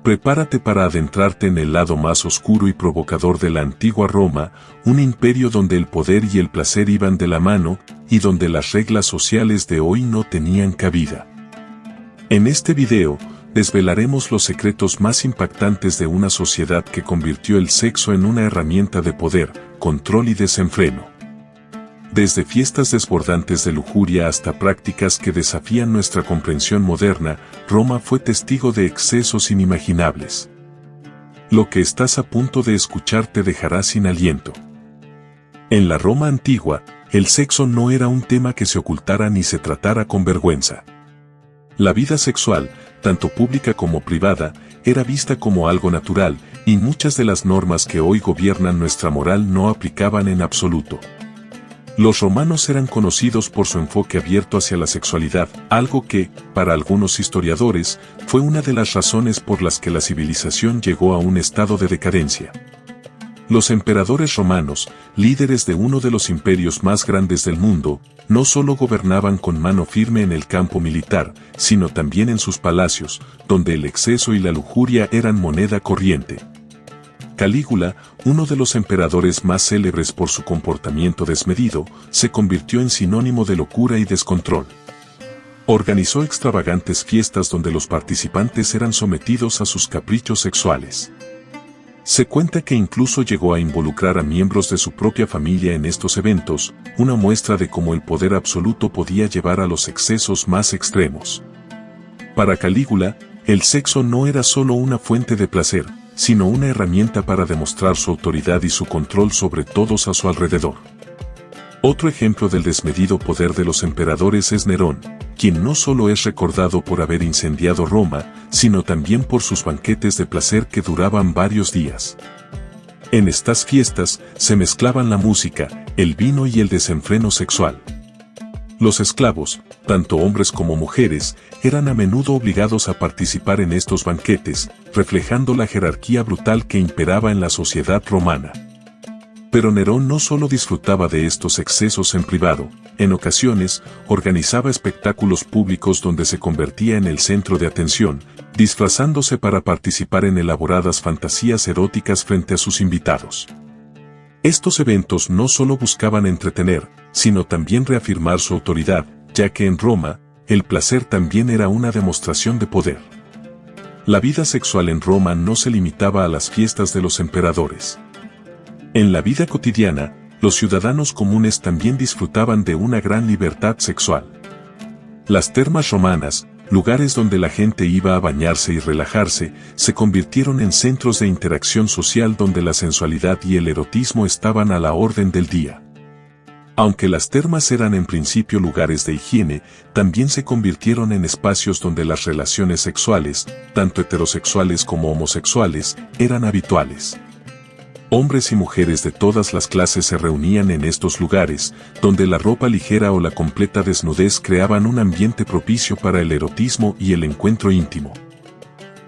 Prepárate para adentrarte en el lado más oscuro y provocador de la antigua Roma, un imperio donde el poder y el placer iban de la mano, y donde las reglas sociales de hoy no tenían cabida. En este video, desvelaremos los secretos más impactantes de una sociedad que convirtió el sexo en una herramienta de poder, control y desenfreno. Desde fiestas desbordantes de lujuria hasta prácticas que desafían nuestra comprensión moderna, Roma fue testigo de excesos inimaginables. Lo que estás a punto de escuchar te dejará sin aliento. En la Roma antigua, el sexo no era un tema que se ocultara ni se tratara con vergüenza. La vida sexual, tanto pública como privada, era vista como algo natural, y muchas de las normas que hoy gobiernan nuestra moral no aplicaban en absoluto. Los romanos eran conocidos por su enfoque abierto hacia la sexualidad, algo que, para algunos historiadores, fue una de las razones por las que la civilización llegó a un estado de decadencia. Los emperadores romanos, líderes de uno de los imperios más grandes del mundo, no solo gobernaban con mano firme en el campo militar, sino también en sus palacios, donde el exceso y la lujuria eran moneda corriente. Calígula, uno de los emperadores más célebres por su comportamiento desmedido, se convirtió en sinónimo de locura y descontrol. Organizó extravagantes fiestas donde los participantes eran sometidos a sus caprichos sexuales. Se cuenta que incluso llegó a involucrar a miembros de su propia familia en estos eventos, una muestra de cómo el poder absoluto podía llevar a los excesos más extremos. Para Calígula, el sexo no era solo una fuente de placer, sino una herramienta para demostrar su autoridad y su control sobre todos a su alrededor. Otro ejemplo del desmedido poder de los emperadores es Nerón, quien no solo es recordado por haber incendiado Roma, sino también por sus banquetes de placer que duraban varios días. En estas fiestas se mezclaban la música, el vino y el desenfreno sexual. Los esclavos, tanto hombres como mujeres, eran a menudo obligados a participar en estos banquetes, reflejando la jerarquía brutal que imperaba en la sociedad romana. Pero Nerón no solo disfrutaba de estos excesos en privado, en ocasiones, organizaba espectáculos públicos donde se convertía en el centro de atención, disfrazándose para participar en elaboradas fantasías eróticas frente a sus invitados. Estos eventos no solo buscaban entretener, sino también reafirmar su autoridad, ya que en Roma, el placer también era una demostración de poder. La vida sexual en Roma no se limitaba a las fiestas de los emperadores. En la vida cotidiana, los ciudadanos comunes también disfrutaban de una gran libertad sexual. Las termas romanas, lugares donde la gente iba a bañarse y relajarse, se convirtieron en centros de interacción social donde la sensualidad y el erotismo estaban a la orden del día. Aunque las termas eran en principio lugares de higiene, también se convirtieron en espacios donde las relaciones sexuales, tanto heterosexuales como homosexuales, eran habituales. Hombres y mujeres de todas las clases se reunían en estos lugares, donde la ropa ligera o la completa desnudez creaban un ambiente propicio para el erotismo y el encuentro íntimo.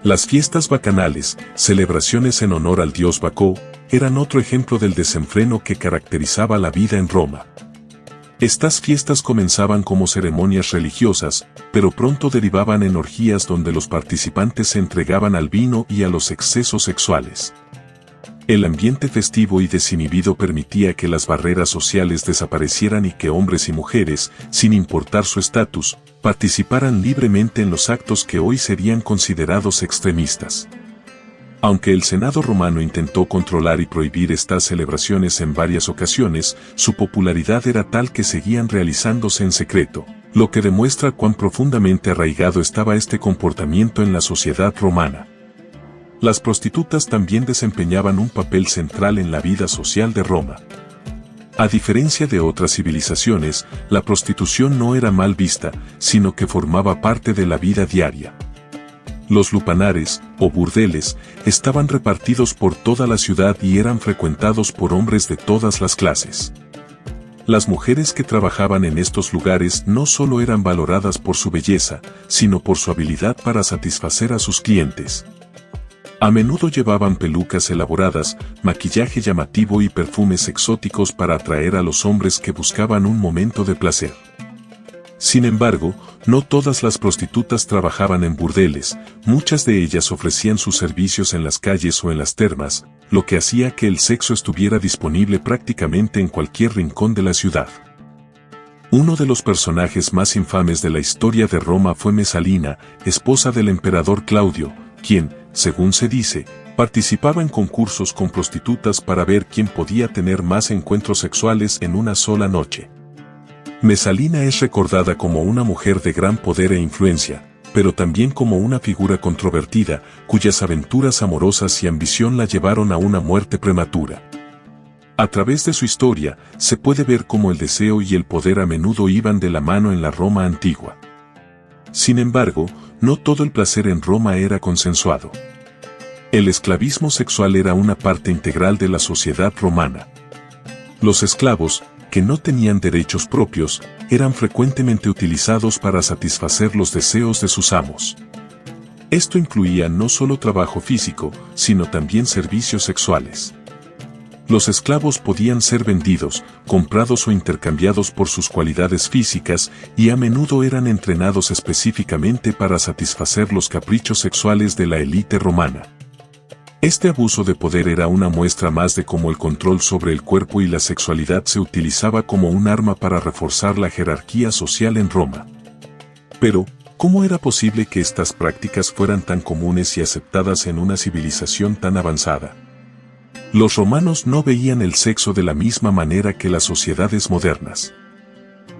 Las fiestas bacanales, celebraciones en honor al dios Bacó, eran otro ejemplo del desenfreno que caracterizaba la vida en Roma. Estas fiestas comenzaban como ceremonias religiosas, pero pronto derivaban en orgías donde los participantes se entregaban al vino y a los excesos sexuales. El ambiente festivo y desinhibido permitía que las barreras sociales desaparecieran y que hombres y mujeres, sin importar su estatus, participaran libremente en los actos que hoy serían considerados extremistas. Aunque el Senado romano intentó controlar y prohibir estas celebraciones en varias ocasiones, su popularidad era tal que seguían realizándose en secreto, lo que demuestra cuán profundamente arraigado estaba este comportamiento en la sociedad romana. Las prostitutas también desempeñaban un papel central en la vida social de Roma. A diferencia de otras civilizaciones, la prostitución no era mal vista, sino que formaba parte de la vida diaria. Los lupanares, o burdeles, estaban repartidos por toda la ciudad y eran frecuentados por hombres de todas las clases. Las mujeres que trabajaban en estos lugares no solo eran valoradas por su belleza, sino por su habilidad para satisfacer a sus clientes. A menudo llevaban pelucas elaboradas, maquillaje llamativo y perfumes exóticos para atraer a los hombres que buscaban un momento de placer. Sin embargo, no todas las prostitutas trabajaban en burdeles, muchas de ellas ofrecían sus servicios en las calles o en las termas, lo que hacía que el sexo estuviera disponible prácticamente en cualquier rincón de la ciudad. Uno de los personajes más infames de la historia de Roma fue Mesalina, esposa del emperador Claudio, quien, según se dice, participaba en concursos con prostitutas para ver quién podía tener más encuentros sexuales en una sola noche. Mesalina es recordada como una mujer de gran poder e influencia, pero también como una figura controvertida, cuyas aventuras amorosas y ambición la llevaron a una muerte prematura. A través de su historia, se puede ver cómo el deseo y el poder a menudo iban de la mano en la Roma antigua. Sin embargo, no todo el placer en Roma era consensuado. El esclavismo sexual era una parte integral de la sociedad romana. Los esclavos, que no tenían derechos propios, eran frecuentemente utilizados para satisfacer los deseos de sus amos. Esto incluía no solo trabajo físico, sino también servicios sexuales. Los esclavos podían ser vendidos, comprados o intercambiados por sus cualidades físicas y a menudo eran entrenados específicamente para satisfacer los caprichos sexuales de la élite romana. Este abuso de poder era una muestra más de cómo el control sobre el cuerpo y la sexualidad se utilizaba como un arma para reforzar la jerarquía social en Roma. Pero, ¿cómo era posible que estas prácticas fueran tan comunes y aceptadas en una civilización tan avanzada? Los romanos no veían el sexo de la misma manera que las sociedades modernas.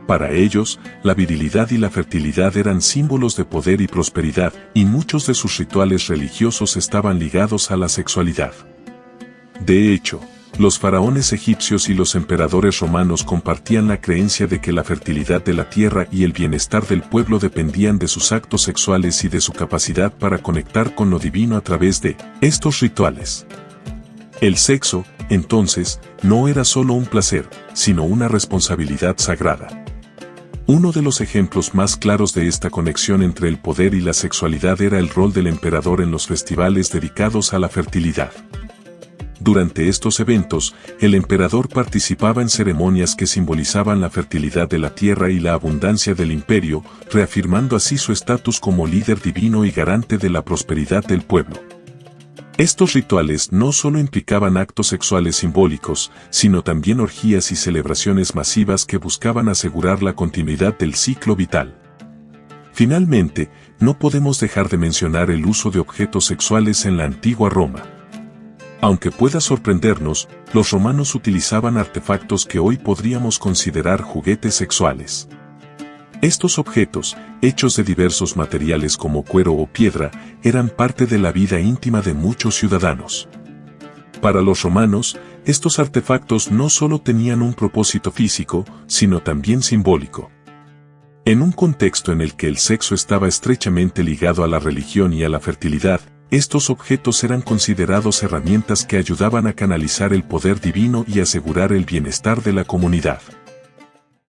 Para ellos, la virilidad y la fertilidad eran símbolos de poder y prosperidad, y muchos de sus rituales religiosos estaban ligados a la sexualidad. De hecho, los faraones egipcios y los emperadores romanos compartían la creencia de que la fertilidad de la tierra y el bienestar del pueblo dependían de sus actos sexuales y de su capacidad para conectar con lo divino a través de estos rituales. El sexo, entonces, no era solo un placer, sino una responsabilidad sagrada. Uno de los ejemplos más claros de esta conexión entre el poder y la sexualidad era el rol del emperador en los festivales dedicados a la fertilidad. Durante estos eventos, el emperador participaba en ceremonias que simbolizaban la fertilidad de la tierra y la abundancia del imperio, reafirmando así su estatus como líder divino y garante de la prosperidad del pueblo. Estos rituales no solo implicaban actos sexuales simbólicos, sino también orgías y celebraciones masivas que buscaban asegurar la continuidad del ciclo vital. Finalmente, no podemos dejar de mencionar el uso de objetos sexuales en la antigua Roma. Aunque pueda sorprendernos, los romanos utilizaban artefactos que hoy podríamos considerar juguetes sexuales. Estos objetos, hechos de diversos materiales como cuero o piedra, eran parte de la vida íntima de muchos ciudadanos. Para los romanos, estos artefactos no solo tenían un propósito físico, sino también simbólico. En un contexto en el que el sexo estaba estrechamente ligado a la religión y a la fertilidad, estos objetos eran considerados herramientas que ayudaban a canalizar el poder divino y asegurar el bienestar de la comunidad.